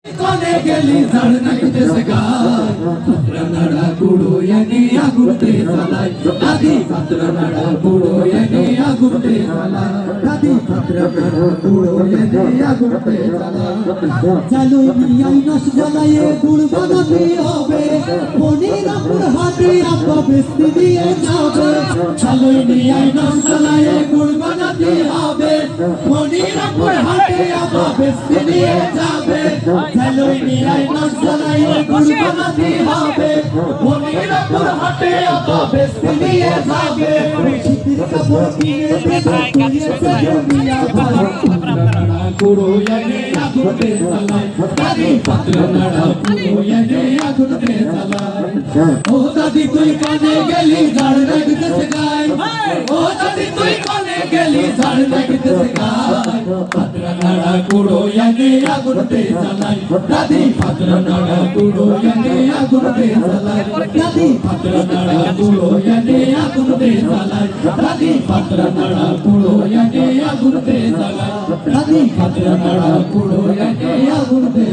कोने गेली झाड नाही दिसे गाय नडा कुडो याने आगुटे झालाय आधी नडा कुडो याने आगुटे झालाय आधी नडा कुडो याने आगुटे झालाय चलो बियाई नस জ্বালায়ে গুড় বানাতে হবে মনিরামপুর হাটে আব্বা বেস্তি দিয়ে যাবে চলো বিয়াই নস জ্বালায়ে গুড় বানাতে হবে মনিরামপুর হাটে আব্বা বেস্তি দিয়ে যাবে চলো বিয়াই নস জ্বালায়ে গুড় বানাতে হবে মনিরামপুর হাটে আব্বা বেস্তি দিয়ে যাবে শীতের কাপড় কিনে দেবে তুইছে দুনিয়া ভালো কুড়ো याने आगुटे झालाय दादी नडा कुडो याने आगुटे झालाय ओ दादी तुई कोने गेली झाड नाही दिसे गाय ओ दादी तुई कोने गेली झाड नाही दिसे गाय नडा कुडो याने आगुटे झालाय दादी नडा कुडो याने आगुटे झालाय दादी नडा कुडो याने आगुटे झालाय दादी नडा कुडो याने आगुटे झालाय दादी नडा कुडो याने आगुटे